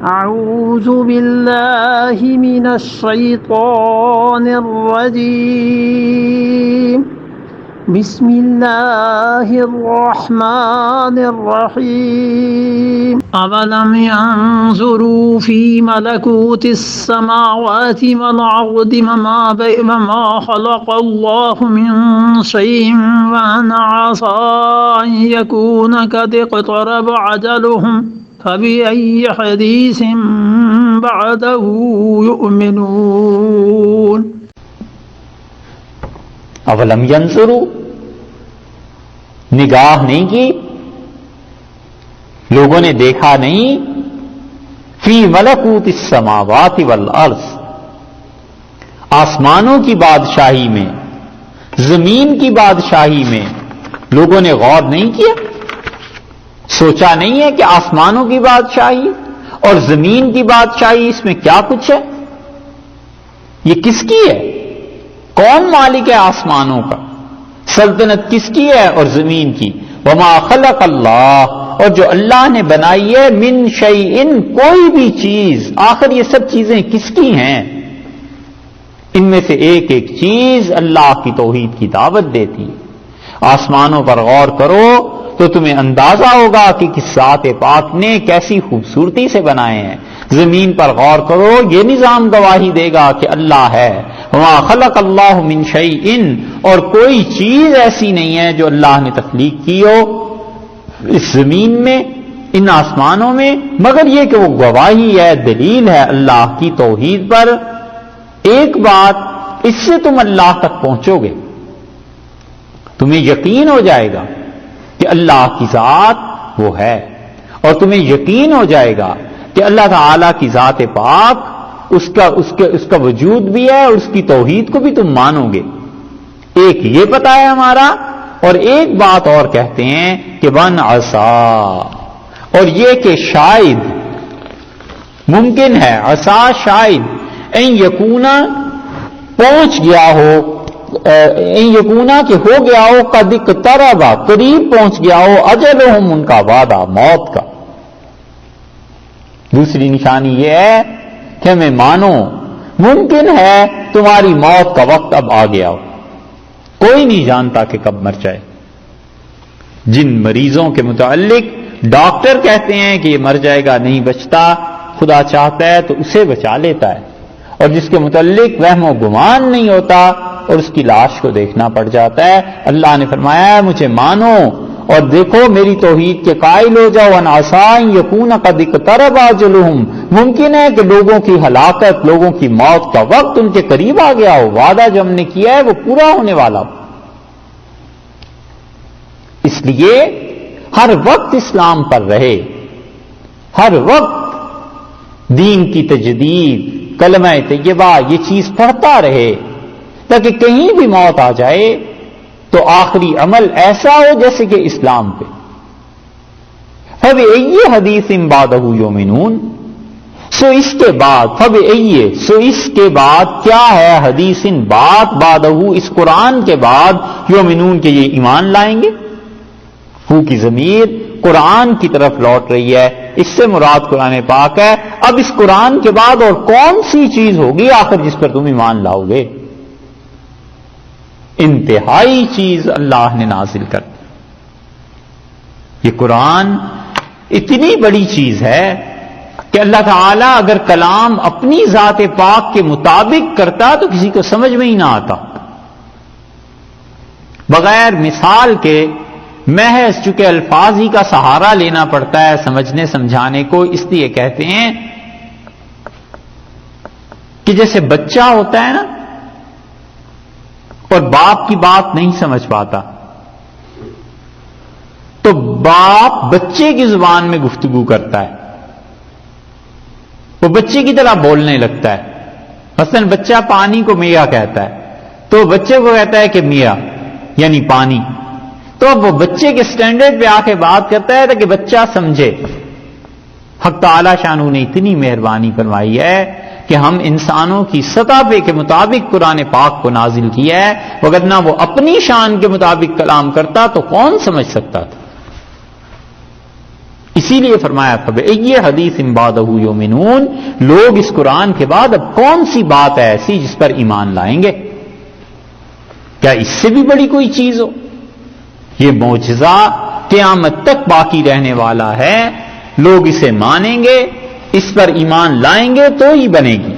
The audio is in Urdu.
أعوذ بالله من الشيطان الرجيم بسم الله الرحمن الرحيم أولم ينظروا في ملكوت السماوات والأرض وما خلق الله من شيء وأن عسى أن يكون قد اقترب أجلهم فبأي حديث بعده يؤمنون اولم ینظروا، نگاہ نہیں کی، لوگوں نے دیکھا نہیں، فی ملکوت السماوات والارض، آسمانوں کی بادشاہی میں، زمین کی بادشاہی میں لوگوں نے غور نہیں کیا؟ سوچا نہیں ہے کہ آسمانوں کی بادشاہی اور زمین کی بادشاہی، اس میں کیا کچھ ہے؟ یہ کس کی ہے؟ کون مالک ہے آسمانوں کا؟ سلطنت کس کی ہے اور زمین کی؟ وما خلق اللہ، اور جو اللہ نے بنائی ہے، من شیئن، کوئی بھی چیز، آخر یہ سب چیزیں کس کی ہیں؟ ان میں سے ایک ایک چیز اللہ کی توحید کی دعوت دیتی ہے۔ آسمانوں پر غور کرو تو تمہیں اندازہ ہوگا کہ کس ذات پاک نے کیسی خوبصورتی سے بنائے ہیں۔ زمین پر غور کرو، یہ نظام گواہی دے گا کہ اللہ ہے۔ وما خلق اللہ من شیئن، اور کوئی چیز ایسی نہیں ہے جو اللہ نے تخلیق کی ہو اس زمین میں، ان آسمانوں میں، مگر یہ کہ وہ گواہی ہے، دلیل ہے اللہ کی توحید پر۔ ایک بات، اس سے تم اللہ تک پہنچو گے، تمہیں یقین ہو جائے گا کہ اللہ کی ذات وہ ہے، اور تمہیں یقین ہو جائے گا کہ اللہ تعالی کی ذات پاک اس کا وجود بھی ہے، اور اس کی توحید کو بھی تم مانو گے۔ ایک یہ پتہ ہے ہمارا، اور ایک بات اور کہتے ہیں کہ ون عسا، اور یہ کہ شاید ممکن ہے، عسا شاید، این یکونا پہنچ گیا ہو، این یکونا کہ ہو گیا ہو، قد اقترب، قریب پہنچ گیا ہو، اجلہم، ان کا وعدہ موت کا۔ دوسری نشانی یہ ہے کہ ہمیں مانو ممکن ہے تمہاری موت کا وقت اب آ گیا ہو، کوئی نہیں جانتا کہ کب مر جائے۔ جن مریضوں کے متعلق ڈاکٹر کہتے ہیں کہ یہ مر جائے گا، نہیں بچتا، خدا چاہتا ہے تو اسے بچا لیتا ہے، اور جس کے متعلق وہم و گمان نہیں ہوتا اور اس کی لاش کو دیکھنا پڑ جاتا ہے، اللہ نے فرمایا ہے مجھے مانو اور دیکھو، میری توحید کے قائل ہو جاؤ۔ ان عسى ان يكون قد اقترب اجلهم، ممکن ہے کہ لوگوں کی ہلاکت، لوگوں کی موت کا وقت ان کے قریب آ گیا ہو، وعدہ جو ہم نے کیا ہے وہ پورا ہونے والا ہو۔ اس لیے ہر وقت اسلام پر رہے، ہر وقت دین کی تجدید، کلمہ طیبہ، یہ چیز پڑھتا رہے، تاکہ کہیں بھی موت آ جائے تو آخری عمل ایسا ہو جیسے کہ اسلام پہ۔ فَبِأَيِّ حَدِيثٍ بَعْدَهُ يُؤْمِنُونَ، سو اس کے بعد، فَبِأَيِّ، سو اس کے بعد کیا ہے، حدیث بات، بعدہ، اس قرآن کے بعد، یؤمنون، کہ یہ ایمان لائیں گے۔ ہو کی ضمیر قرآن کی طرف لوٹ رہی ہے، اس سے مراد قرآن پاک ہے۔ اب اس قرآن کے بعد اور کون سی چیز ہوگی آخر جس پر تم ایمان لاؤ گے؟ انتہائی چیز اللہ نے نازل کر دی۔ یہ قرآن اتنی بڑی چیز ہے کہ اللہ تعالیٰ اگر کلام اپنی ذات پاک کے مطابق کرتا تو کسی کو سمجھ میں ہی نہ آتا۔ بغیر مثال کے محض چونکہ الفاظ ہی کا سہارا لینا پڑتا ہے سمجھنے سمجھانے کو، اس لیے کہتے ہیں کہ جیسے بچہ ہوتا ہے نا اور باپ کی بات نہیں سمجھ پاتا، تو باپ بچے کی زبان میں گفتگو کرتا ہے، وہ بچے کی طرح بولنے لگتا ہے۔ مثلا بچہ پانی کو میاں کہتا ہے تو بچے کو کہتا ہے کہ میاں یعنی پانی، تو اب وہ بچے کے سٹینڈرڈ پہ آ کے بات کرتا ہے تاکہ بچہ سمجھے۔ حق تعالی شانہ نے اتنی مہربانی فرمائی ہے کہ ہم انسانوں کی سطح پہ کے مطابق قرآن پاک کو نازل کیا ہے، وگرنہ وہ اپنی شان کے مطابق کلام کرتا تو کون سمجھ سکتا تھا؟ اسی لیے فرمایا یہ حدیث بعدہ یؤمنون، لوگ اس قرآن کے بعد اب کون سی بات ہے ایسی جس پر ایمان لائیں گے؟ کیا اس سے بھی بڑی کوئی چیز ہو؟ یہ معجزہ قیامت تک باقی رہنے والا ہے، لوگ اسے مانیں گے، اس پر ایمان لائیں گے تو ہی بنے گی۔